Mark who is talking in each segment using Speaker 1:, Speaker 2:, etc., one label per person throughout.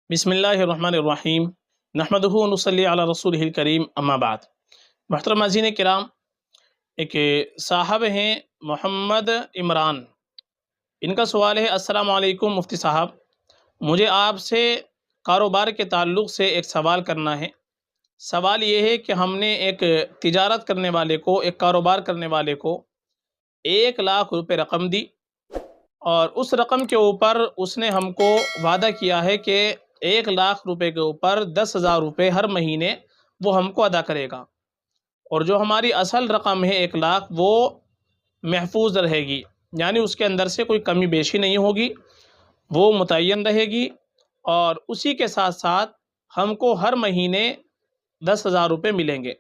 Speaker 1: بسم اللہ الرحمن الرحیم نحمدہ و نصلی علی رسولہ الکریم اما بعد۔ محترم ناظرین کرام، ایک صاحب ہیں محمد عمران، ان کا سوال ہے: السلام علیکم مفتی صاحب، مجھے آپ سے کاروبار کے تعلق سے ایک سوال کرنا ہے۔ سوال یہ ہے کہ ہم نے ایک تجارت کرنے والے کو، ایک کاروبار کرنے والے کو 1,00,000 روپے رقم دی، اور اس رقم کے اوپر اس نے ہم کو وعدہ کیا ہے کہ 1,00,000 روپے کے اوپر 10,000 روپے ہر مہینے وہ ہم کو ادا کرے گا، اور جو ہماری اصل رقم ہے 1,00,000 وہ محفوظ رہے گی، یعنی اس کے اندر سے کوئی کمی بیشی نہیں ہوگی، وہ متعین رہے گی، اور اسی کے ساتھ ساتھ ہم کو ہر مہینے 10,000 روپے ملیں گے،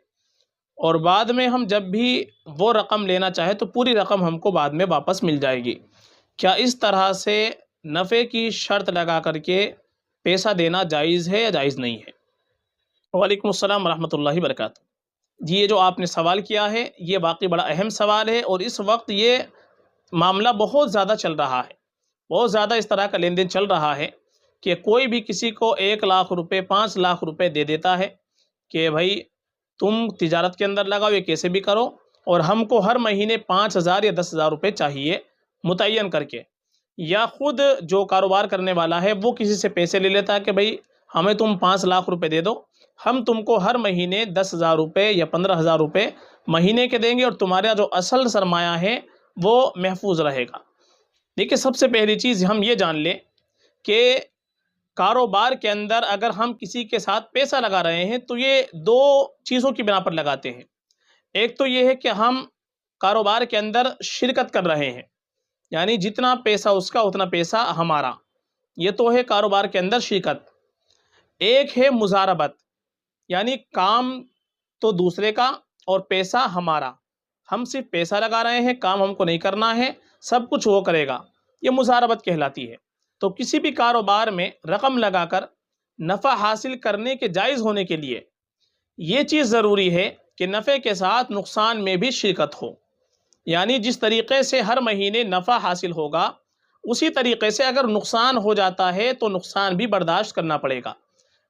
Speaker 1: اور بعد میں ہم جب بھی وہ رقم لینا چاہے تو پوری رقم ہم کو بعد میں واپس مل جائے گی۔ کیا اس طرح سے نفع کی شرط لگا کر کے پیسہ دینا جائز ہے یا جائز نہیں ہے؟ وعلیکم السلام ورحمۃ اللہ وبرکاتہ۔ جی، یہ جو آپ نے سوال کیا ہے یہ واقعی بڑا اہم سوال ہے، اور اس وقت یہ معاملہ بہت زیادہ چل رہا ہے، بہت زیادہ اس طرح کا لین دین چل رہا ہے کہ کوئی بھی کسی کو 1,00,000 روپے 5,00,000 روپے دے دیتا ہے کہ بھائی تم تجارت کے اندر لگاؤ، یہ کیسے بھی کرو، اور ہم کو ہر مہینے 5,000 یا 10,000 روپے چاہیے متعین کر کے، یا خود جو کاروبار کرنے والا ہے وہ کسی سے پیسے لے لیتا ہے کہ بھائی ہمیں تم 5,00,000 روپے دے دو، ہم تم کو ہر مہینے 10,000 روپے یا 15,000 روپے مہینے کے دیں گے، اور تمہارا جو اصل سرمایہ ہے وہ محفوظ رہے گا۔ دیکھیے، سب سے پہلی چیز ہم یہ جان لیں کہ کاروبار کے اندر اگر ہم کسی کے ساتھ پیسہ لگا رہے ہیں تو یہ دو چیزوں کی بنا پر لگاتے ہیں۔ ایک تو یہ ہے کہ ہم کاروبار کے اندر شرکت کر رہے ہیں، یعنی جتنا پیسہ اس کا اتنا پیسہ ہمارا، یہ تو ہے کاروبار کے اندر شرکت۔ ایک ہے مضاربت، یعنی کام تو دوسرے کا اور پیسہ ہمارا، ہم صرف پیسہ لگا رہے ہیں، کام ہم کو نہیں کرنا ہے، سب کچھ وہ کرے گا، یہ مضاربت کہلاتی ہے۔ تو کسی بھی کاروبار میں رقم لگا کر نفع حاصل کرنے کے جائز ہونے کے لیے یہ چیز ضروری ہے کہ نفع کے ساتھ نقصان میں بھی شرکت ہو، یعنی جس طریقے سے ہر مہینے نفع حاصل ہوگا اسی طریقے سے اگر نقصان ہو جاتا ہے تو نقصان بھی برداشت کرنا پڑے گا،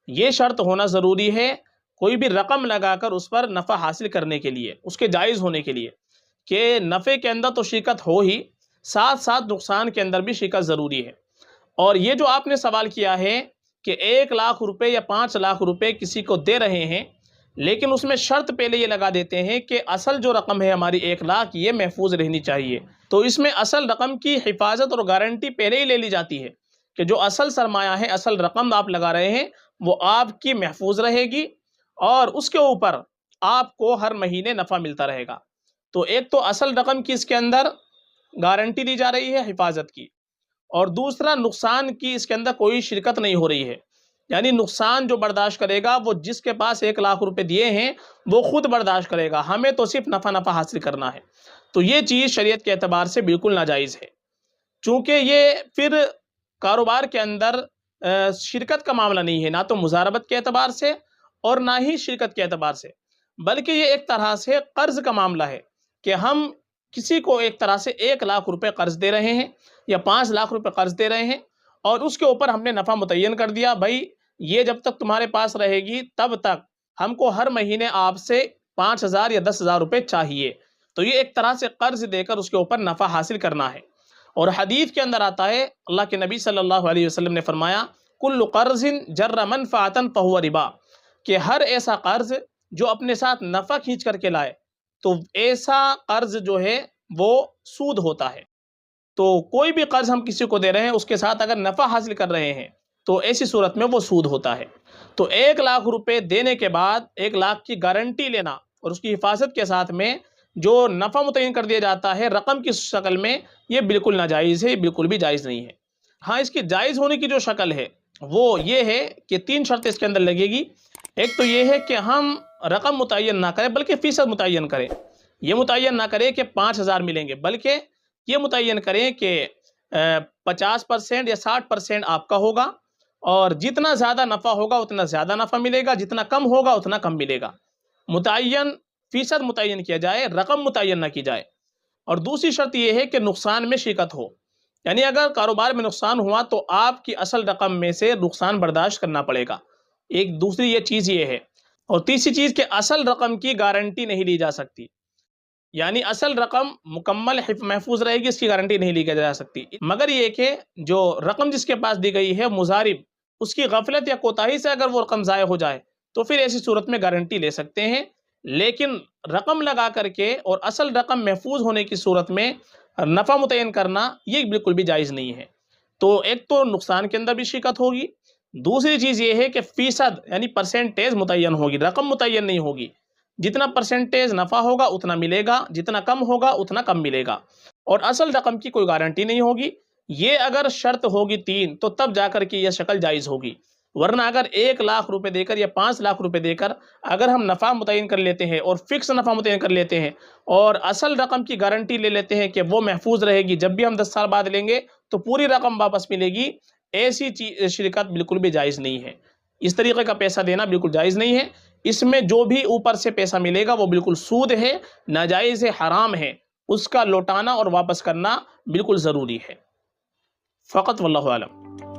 Speaker 1: یہ شرط ہونا ضروری ہے کوئی بھی رقم لگا کر اس پر نفع حاصل کرنے کے لیے، اس کے جائز ہونے کے لیے، کہ نفع کے اندر تو شرکت ہو ہی، ساتھ ساتھ نقصان کے اندر بھی شرکت ضروری ہے۔ اور یہ جو آپ نے سوال کیا ہے کہ 1,00,000 روپے یا 5,00,000 روپے کسی کو دے رہے ہیں، لیکن اس میں شرط پہلے یہ لگا دیتے ہیں کہ اصل جو رقم ہے ہماری 1,00,000 یہ محفوظ رہنی چاہیے، تو اس میں اصل رقم کی حفاظت اور گارنٹی پہلے ہی لے لی جاتی ہے کہ جو اصل سرمایہ ہے، اصل رقم آپ لگا رہے ہیں وہ آپ کی محفوظ رہے گی، اور اس کے اوپر آپ کو ہر مہینے نفع ملتا رہے گا۔ تو ایک تو اصل رقم کی اس کے اندر گارنٹی دی جا رہی ہے حفاظت کی، اور دوسرا نقصان کی اس کے اندر کوئی شرکت نہیں ہو رہی ہے، یعنی نقصان جو برداشت کرے گا وہ جس کے پاس 1,00,000 روپے دیے ہیں وہ خود برداشت کرے گا، ہمیں تو صرف نفع حاصل کرنا ہے۔ تو یہ چیز شریعت کے اعتبار سے بالکل ناجائز ہے، چونکہ یہ پھر کاروبار کے اندر شرکت کا معاملہ نہیں ہے، نہ تو مضاربت کے اعتبار سے اور نہ ہی شرکت کے اعتبار سے، بلکہ یہ ایک طرح سے قرض کا معاملہ ہے کہ ہم کسی کو ایک طرح سے 1,00,000 روپے قرض دے رہے ہیں یا 5,00,000 روپے قرض دے رہے ہیں، اور اس کے اوپر ہم نے نفع متعین کر دیا، بھائی یہ جب تک تمہارے پاس رہے گی تب تک ہم کو ہر مہینے آپ سے 5,000 یا 10,000 روپے چاہیے، تو یہ ایک طرح سے قرض دے کر اس کے اوپر نفع حاصل کرنا ہے۔ اور حدیث کے اندر آتا ہے، اللہ کے نبی صلی اللہ علیہ وسلم نے فرمایا: کل قرض جر منفعۃ فہو ربا، کہ ہر ایسا قرض جو اپنے ساتھ نفع کھینچ کر کے لائے تو ایسا قرض جو ہے وہ سود ہوتا ہے۔ تو کوئی بھی قرض ہم کسی کو دے رہے ہیں اس کے ساتھ اگر نفع حاصل کر رہے ہیں تو ایسی صورت میں وہ سود ہوتا ہے۔ تو 1,00,000 روپے دینے کے بعد 1,00,000 کی گارنٹی لینا اور اس کی حفاظت کے ساتھ میں جو نفع متعین کر دیا جاتا ہے رقم کی شکل میں، یہ بالکل ناجائز ہے، یہ بالکل بھی جائز نہیں ہے۔ ہاں، اس کی جائز ہونے کی جو شکل ہے وہ یہ ہے کہ 3 شرطیں اس کے اندر لگے گی۔ ایک تو یہ ہے کہ ہم رقم متعین نہ کریں بلکہ فیصد متعین کریں، یہ متعین نہ کریں کہ 5,000 ملیں گے، بلکہ یہ متعین کریں کہ 50% یا 60% آپ کا ہوگا، اور جتنا زیادہ نفع ہوگا اتنا زیادہ نفع ملے گا، جتنا کم ہوگا اتنا کم ملے گا۔ متعین فیصد متعین کیا جائے، رقم متعین نہ کی جائے۔ اور دوسری شرط یہ ہے کہ نقصان میں شرکت ہو، یعنی اگر کاروبار میں نقصان ہوا تو آپ کی اصل رقم میں سے نقصان برداشت کرنا پڑے گا. ایک دوسری یہ چیز یہ ہے. اور تیسری چیز کہ اصل رقم کی گارنٹی نہیں لی جا سکتی. یعنی اصل رقم مکمل محفوظ رہے گی، اس کی گارنٹی نہیں لی جا سکتی، مگر یہ کہ جو رقم جس کے پاس دی گئی ہے مضارب، اس کی غفلت یا کوتاہی سے اگر وہ رقم ضائع ہو جائے تو پھر ایسی صورت میں گارنٹی لے سکتے ہیں. لیکن رقم لگا کر کے اور اصل رقم محفوظ ہونے کی صورت میں نفع متعین کرنا یہ بالکل بھی جائز نہیں ہے. تو ایک تو نقصان کے اندر بھی شرکت ہوگی، دوسری چیز یہ ہے کہ فیصد یعنی پرسنٹیج متعین ہوگی، رقم متعین نہیں ہوگی. جتنا پرسنٹیج نفع ہوگا اتنا ملے گا، جتنا کم ہوگا اتنا کم ملے گا، اور اصل رقم کی کوئی گارنٹی نہیں ہوگی. یہ اگر شرط ہوگی 3 تو تب جا کر کے یہ شکل جائز ہوگی. ورنہ اگر 1 لاکھ روپے دے کر یا 5 لاکھ روپے دے کر اگر ہم نفع متعین کر لیتے ہیں اور فکس نفع متعین کر لیتے ہیں اور اصل رقم کی گارنٹی لے لیتے ہیں کہ وہ محفوظ رہے گی، جب بھی ہم 10 سال بعد لیں گے تو پوری رقم واپس ملے گی، ایسی شرکت بالکل بھی جائز نہیں ہے. اس طریقے کا پیسہ دینا بالکل جائز نہیں ہے. اس میں جو بھی اوپر سے پیسہ ملے گا وہ بالکل سود ہے، ناجائز ہے، حرام ہے. اس کا لوٹانا اور واپس کرنا بالکل ضروری ہے. فقط واللہ عالم.